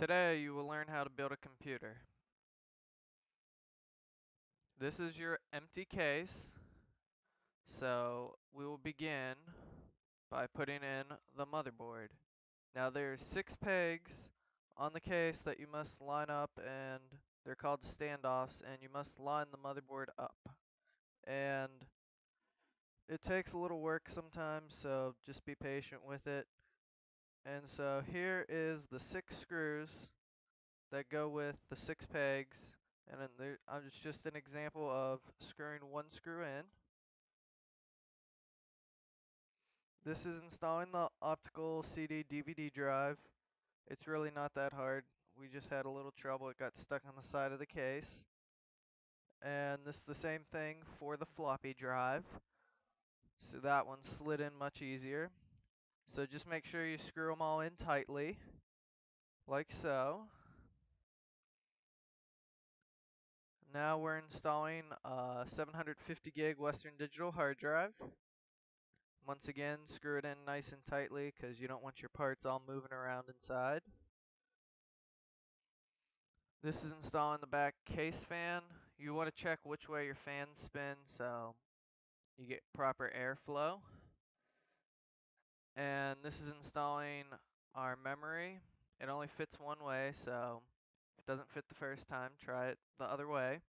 Today you will learn how to build a computer. This is your empty case, so we will begin by putting in the motherboard. Now there's 6 pegs on the case that you must line up, and they're called standoffs, and you must line the motherboard up. And it takes a little work sometimes, so just be patient with it. And so here is the 6 screws that go with the 6 pegs, and then it's just an example of screwing one screw in. This is installing the optical CD DVD drive. It's really not that hard. We just had a little trouble. It got stuck on the side of the case. And this is the same thing for the floppy drive. So that one slid in much easier. So just make sure you screw them all in tightly, like so. Now we're installing a 750 gig Western Digital hard drive. Once again, screw it in nice and tightly because you don't want your parts all moving around inside. This is installing the back case fan. You want to check which way your fans spin so you get proper airflow. And this is installing our memory. It only fits one way, so if it doesn't fit the first time, try it the other way.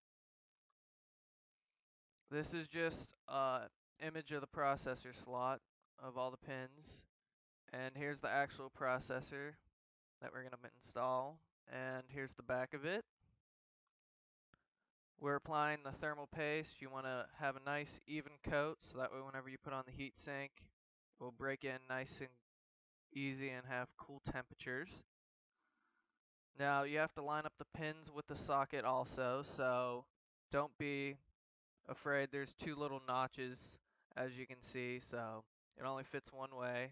This is just an image of the processor slot of all the pins. And here's the actual processor that we're going to install. And here's the back of it. We're applying the thermal paste. You want to have a nice even coat so that way whenever you put on the heat sink, it will break in nice and easy and have cool temperatures. Now you have to line up the pins with the socket also, so don't be afraid. There's 2 little notches as you can see, so it only fits one way.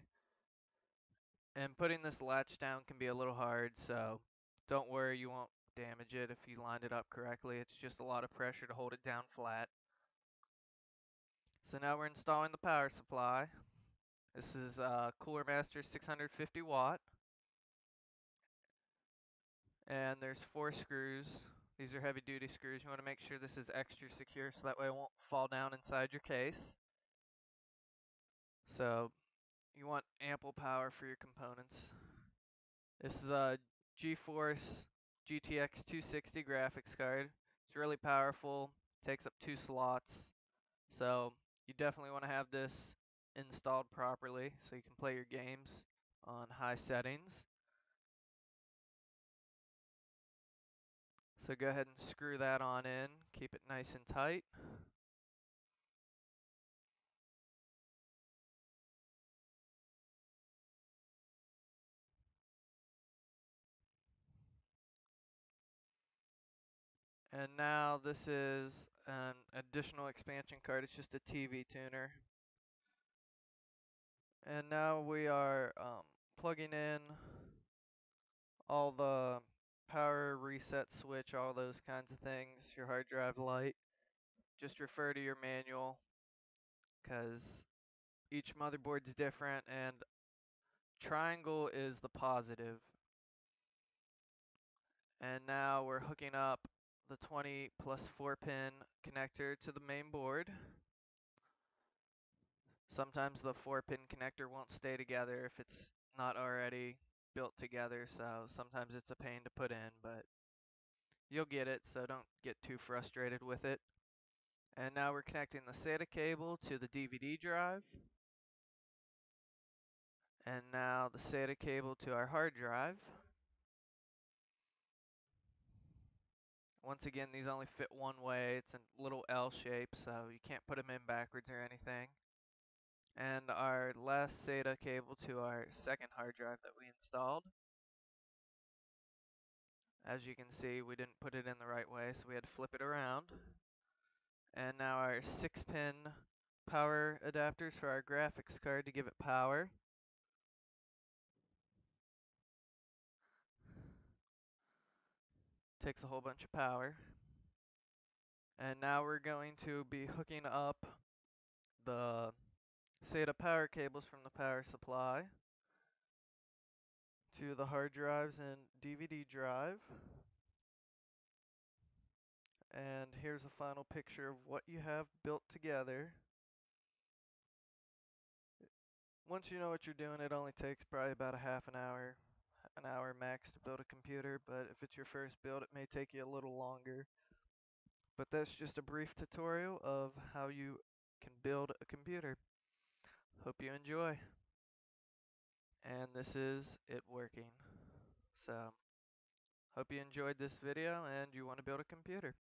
And putting this latch down can be a little hard, so don't worry, you won't damage it if you lined it up correctly. It's just a lot of pressure to hold it down flat. So now we're installing the power supply. This is Cooler Master 650 watt. And there's 4 screws. These are heavy duty screws. You want to make sure this is extra secure so that way it won't fall down inside your case. So you want ample power for your components. This is a GeForce GTX 260 graphics card. It's really powerful, takes up 2 slots. So you definitely want to have this installed properly so you can play your games on high settings. So go ahead and screw that on in, keep it nice and tight. And now this is an additional expansion card. It's just a TV tuner. And now we are plugging in all the power reset switch, all those kinds of things, your hard drive light. Just refer to your manual because each motherboard's different, and triangle is the positive. And now we're hooking up the 20 plus 4 pin connector to the main board. Sometimes the 4 pin connector won't stay together if it's not already built together, so sometimes it's a pain to put in, but you'll get it, so don't get too frustrated with it. And now we're connecting the SATA cable to the DVD drive. And now the SATA cable to our hard drive. Once again, these only fit one way. It's a little L shape, so you can't put them in backwards or anything. And our last SATA cable to our second hard drive that we installed. As you can see, we didn't put it in the right way, so we had to flip it around. And now our 6-pin power adapters for our graphics card to give it power. Takes a whole bunch of power. And now we're going to be hooking up the SATA power cables from the power supply to the hard drives and DVD drive. And here's a final picture of what you have built together. Once you know what you're doing, it only takes probably about a half an hour max to build a computer, but if it's your first build, it may take you a little longer. But that's just a brief tutorial of how you can build a computer. Hope you enjoy. And this is it working. So, hope you enjoyed this video and you want to build a computer.